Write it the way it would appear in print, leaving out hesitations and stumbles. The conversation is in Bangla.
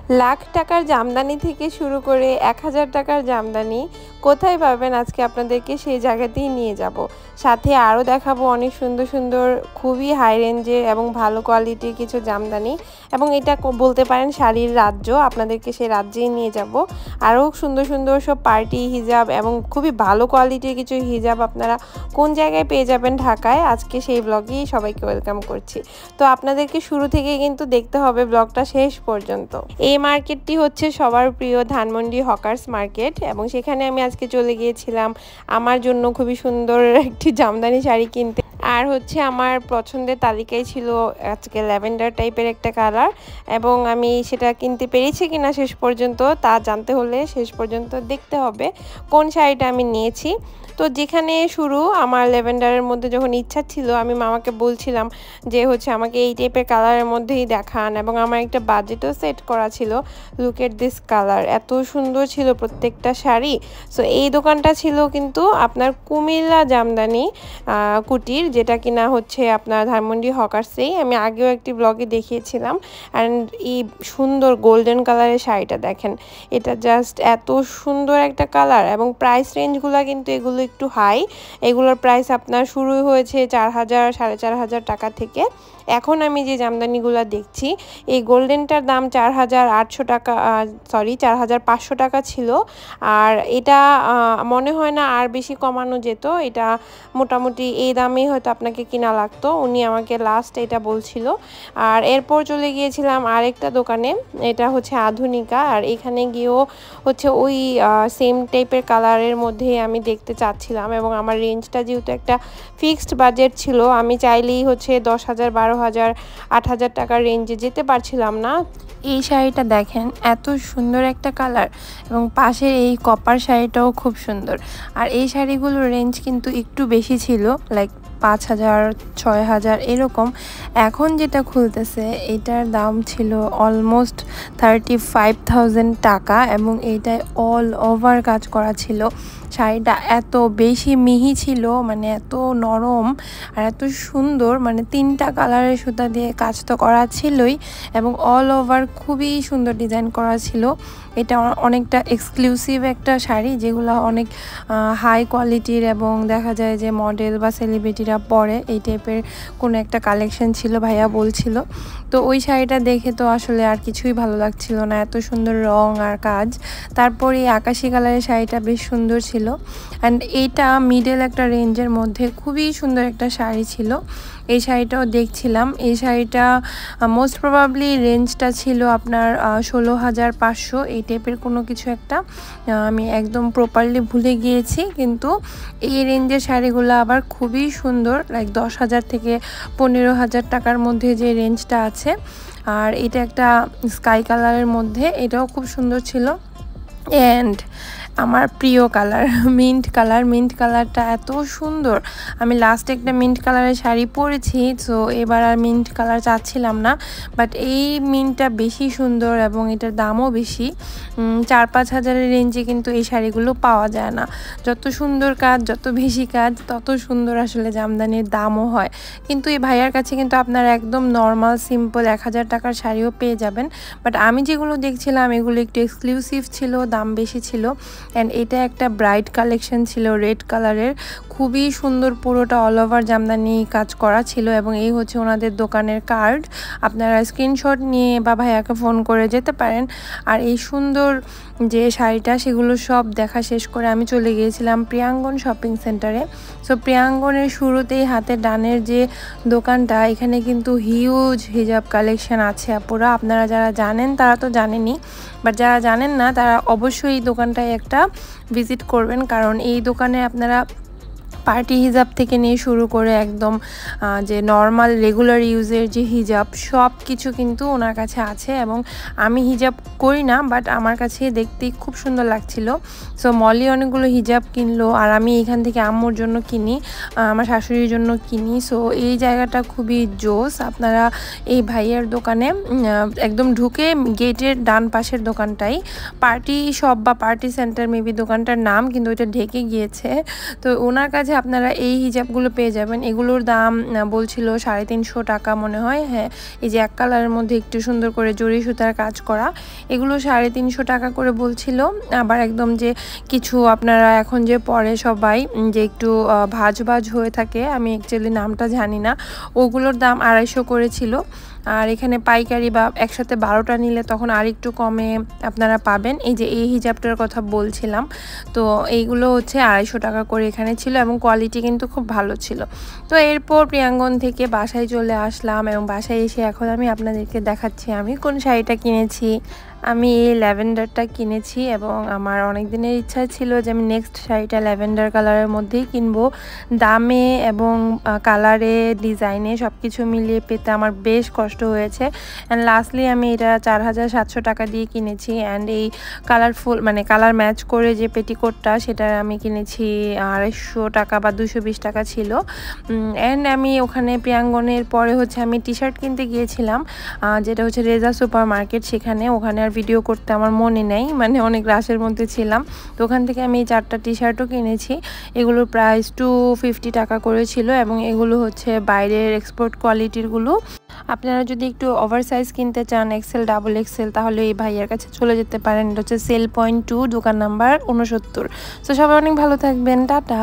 লাখ টাকার জামদানি থেকে শুরু করে ১,০০০ টাকার জামদানি কোথায় পাবেন আজকে আপনাদেরকে সেই জায়গাতেই নিয়ে যাব। সাথে আরও দেখাবো অনেক সুন্দর সুন্দর খুবই হাই রেঞ্জের এবং ভালো কোয়ালিটির কিছু জামদানি, এবং এটা বলতে পারেন শাড়ির রাজ্য, আপনাদেরকে সেই রাজ্যেই নিয়ে যাব। আরও সুন্দর সুন্দর সব পার্টি হিজাব এবং খুবই ভালো কোয়ালিটির কিছু হিজাব আপনারা কোন জায়গায় পেয়ে যাবেন ঢাকায়, আজকে সেই ব্লগেই সবাইকে ওয়েলকাম করছি। তো আপনাদেরকে শুরু থেকে কিন্তু দেখতে হবে ব্লগটা শেষ পর্যন্ত। এই মার্কেটটি হচ্ছে সবার প্রিয় ধানমন্ডি হকার্স মার্কেট, এবং সেখানে আমি আজকে চলে গিয়েছিলাম আমার জন্য খুবই সুন্দর একটি জামদানি শাড়ি কিনতে। আর হচ্ছে আমার পছন্দের তালিকায় ছিল আজকে ল্যাভেন্ডার টাইপের একটা কালার, এবং আমি সেটা কিনতে পেরেছি কিনা শেষ পর্যন্ত তা জানতে হলে শেষ পর্যন্ত দেখতে হবে কোন শাড়িটা আমি নিয়েছি। তো যেখানে শুরু আমার ল্যাভেন্ডারের মধ্যে যখন ইচ্ছা ছিল, আমি মামাকে বলছিলাম যে হচ্ছে আমাকে এই টাইপের কালারের মধ্যেই দেখান, এবং আমার একটা বাজেটও সেট করা ছিল। লুক এট দিস কালার, এত সুন্দর ছিল প্রত্যেকটা শাড়ি। সো এই দোকানটা ছিল কিন্তু আপনার কুমিল্লা জামদানি কুটির, যেটা কিনা হচ্ছে আপনার ধানমন্ডি হকার্সেই, আমি আগেও একটি ব্লগে দেখিয়েছিলাম। অ্যান্ড এই সুন্দর গোল্ডেন কালারের শাড়িটা দেখেন, এটা জাস্ট এত সুন্দর একটা কালার, এবং প্রাইস রেঞ্জগুলো কিন্তু এগুলো একটু হাই। এগুলোর প্রাইস আপনার শুরু হয়েছে 4,000 4,500 টাকা থেকে। এখন আমি যে জামদানিগুলো দেখছি, এই গোল্ডেনটার দাম 4,800 টাকা, 4,500 টাকা ছিল। আর এটা মনে হয় না আর বেশি কমানো যেত, এটা মোটামুটি এই দামেই হয়তো আপনাকে কিনা লাগতো, উনি আমাকে লাস্ট এটা বলছিল। আর এরপর চলে গিয়েছিলাম আরেকটা দোকানে, এটা হচ্ছে আধুনিকা। আর এখানে গিয়েও হচ্ছে ওই সেম টাইপের কালারের মধ্যেই আমি দেখতে চাচ্ছিলাম, এবং আমার রেঞ্জটা যেহেতু একটা ফিক্সড বাজেট ছিল, আমি চাইলেই হচ্ছে 10,000 12,000 8,000 টাকার রেঞ্জে যেতে পারছিলাম না। এই শাড়িটা দেখেন, এত সুন্দর একটা কালার, এবং পাশের এই কপার শাড়িটাও খুব সুন্দর। আর এই শাড়িগুলোর রেঞ্জ কিন্তু একটু বেশি ছিল, লাইক 5,000 6,000 এরকম। এখন যেটা খুলতেছে এটার দাম ছিল অলমোস্ট 35,000 টাকা, এবং এইটায় অল ওভার কাজ করা ছিল। শাড়িটা এত বেশি মিহি ছিল, মানে এত নরম আর এত সুন্দর, মানে 3টা কালারের সুতা দিয়ে কাজ তো করা ছিলই, এবং অল ওভার খুবই সুন্দর ডিজাইন করা ছিল। এটা অনেকটা এক্সক্লুসিভ একটা শাড়ি, যেগুলো অনেক হাই কোয়ালিটির, এবং দেখা যায় যে মডেল বা সেলিব্রিটিরা পরে এই টাইপের কোনো একটা কালেকশন ছিল, ভাইয়া বলছিল। তো ওই শাড়িটা দেখে তো আসলে আর কিছুই ভালো লাগছিল না, এত সুন্দর রং আর কাজ। তারপরে এই আকাশি কালারের শাড়িটা বেশ সুন্দর ছিল, অ্যান্ড এইটা মিডল একটা রেঞ্জের মধ্যে খুবই সুন্দর একটা শাড়ি ছিল। এই শাড়িটাও দেখছিলাম, এই শাড়িটা মোস্ট প্রবাবলি রেঞ্জটা ছিল আপনার 16,500 এই টাইপের কোনো কিছু একটা, আমি একদম প্রপারলি ভুলে গিয়েছি। কিন্তু এই রেঞ্জের শাড়িগুলো আবার খুবই সুন্দর, লাইক 10,000 থেকে 15,000 টাকার মধ্যে যে রেঞ্জটা আছে। আর এটা একটা স্কাই কালারের মধ্যে, এটাও খুব সুন্দর ছিল। অ্যান্ড আমার প্রিয় কালার মিন্ট কালার, মিন্ট কালারটা এত সুন্দর। আমি লাস্ট একটা মিন্ট কালারের শাড়ি পরেছি, সো এবার আর মিন্ট কালার চাচ্ছিলাম না, বাট এই মিন্টটা বেশি সুন্দর, এবং এটার দামও বেশি। 4-5 হাজারের রেঞ্জে কিন্তু এই শাড়িগুলো পাওয়া যায় না। যত সুন্দর কাজ, যত বেশি কাজ, তত সুন্দর আসলে জামদানির দামও হয়। কিন্তু এই ভাইয়ার কাছে কিন্তু আপনারা একদম নর্মাল সিম্পল 1,000 টাকার শাড়িও পেয়ে যাবেন, বাট আমি যেগুলো দেখছিলাম এগুলো একটু এক্সক্লুসিভ ছিল, দাম বেশি ছিল। অ্যান্ড এটা একটা ব্রাইট কালেকশন ছিল রেড কালারের, খুবই সুন্দর, পুরোটা অল ওভার জামদানি কাজ করা ছিল। এবং এই হচ্ছে ওনাদের দোকানের কার্ড, আপনারা স্ক্রিনশট নিয়ে বা ভাইয়াকে ফোন করে যেতে পারেন। আর এই সুন্দর যে শাড়িটা, সেগুলো সব দেখা শেষ করে আমি চলে গিয়েছিলাম প্রিয়াঙ্গন শপিং সেন্টারে। সো প্রিয়াঙ্গনের শুরুতেই হাতের ডানের যে দোকানটা, এখানে কিন্তু হিউজ হিজাব কালেকশন আছে আপুরা। আপনারা যারা জানেন তারা তো জানেনই, বাট যারা জানেন না তারা অবশ্যই এই দোকানটায় একটা ভিজিট করবেন, কারণ এই দোকানে আপনারা পার্টি হিজাব থেকে নিয়ে শুরু করে একদম যে নর্মাল রেগুলার ইউজের যে হিজাব, সব কিছু কিন্তু ওনার কাছে আছে। এবং আমি হিজাব করি না, বাট আমার কাছে দেখতেই খুব সুন্দর লাগছিল। সো মলি অনেকগুলো হিজাব কিনলো, আর আমি এখান থেকে আম্মুর জন্য কিনি, আমার শাশুড়ির জন্য কিনি। সো এই জায়গাটা খুবই জোস। আপনারা এই ভাইয়ের দোকানে একদম ঢুকে গেটের ডান পাশের দোকানটাই পার্টি শপ বা পার্টি সেন্টার মেবি দোকানটার নাম, কিন্তু ওইটা ঢেকে গিয়েছে। তো ওনার কাছে আপনারা এই হিজাবগুলো পেয়ে যাবেন। এগুলোর দাম বলছিল 350 টাকা মনে হয়। হ্যাঁ, এই যে এক কালারের মধ্যে একটু সুন্দর করে জরি সুতার কাজ করা, এগুলো 350 টাকা করে বলছিল। আবার একদম যে কিছু আপনারা এখন যে পরে সবাই যে একটু ভাজ ভাজ হয়ে থাকে, আমি অ্যাকচুয়ালি নামটা জানি না, ওগুলোর দাম 250 করেছিল। আর এখানে পাইকারি বা একসাথে 12টা নিলে তখন আর একটু কমে আপনারা পাবেন। এই যে এই হিজাবটার কথা বলছিলাম, তো এইগুলো হচ্ছে 250 টাকা করে এখানে ছিল এবং কোয়ালিটি কিন্তু খুব ভালো ছিল। তো এরপর প্রিয়াঙ্গন থেকে বাসায় চলে আসলাম এবং বাসায় এসে এখন আমি আপনাদেরকে দেখাচ্ছি আমি কোন শাড়িটা কিনেছি। আমি এই ল্যাভেন্ডারটা কিনেছি এবং আমার অনেক দিনের ইচ্ছা ছিল যে আমি নেক্সট শাড়িটা ল্যাভেন্ডার কালারের মধ্যেই কিনবো। দামে এবং কালারে ডিজাইনে সব কিছু মিলিয়ে পেতে আমার বেশ কষ্ট হয়েছে। অ্যান্ড লাস্টলি আমি এটা 4700 টাকা দিয়ে কিনেছি। অ্যান্ড এই কালারফুল মানে কালার ম্যাচ করে যে পেটিকোটটা, সেটা আমি কিনেছি 250 টাকা বা 220 টাকা ছিল। অ্যান্ড আমি ওখানে প্রিয়াঙ্গনের পরে হচ্ছে আমি টি শার্ট কিনতে গিয়েছিলাম, যেটা হচ্ছে রেজা সুপার মার্কেট। ওখানে আর ভিডিও করতে আমার মনে নেই, মানে অনেক রাশের মধ্যে ছিলাম। তো ওখান থেকে আমি এই 4টা টি শার্টও কিনেছি। এগুলোর প্রাইস 250 টাকা করেছিল এবং এগুলো হচ্ছে বাইরের এক্সপোর্ট কোয়ালিটিরগুলো। আপনারা যদি একটু ওভার সাইজ কিনতে চান, এক্সেল ডাবল এক্সেল, তাহলে এই ভাইয়ার কাছে চলে যেতে পারেন। এটা হচ্ছে সেল পয়েন্ট 2, দোকান নাম্বার 69। তো সবাই অনেক ভালো থাকবেন, টাটা।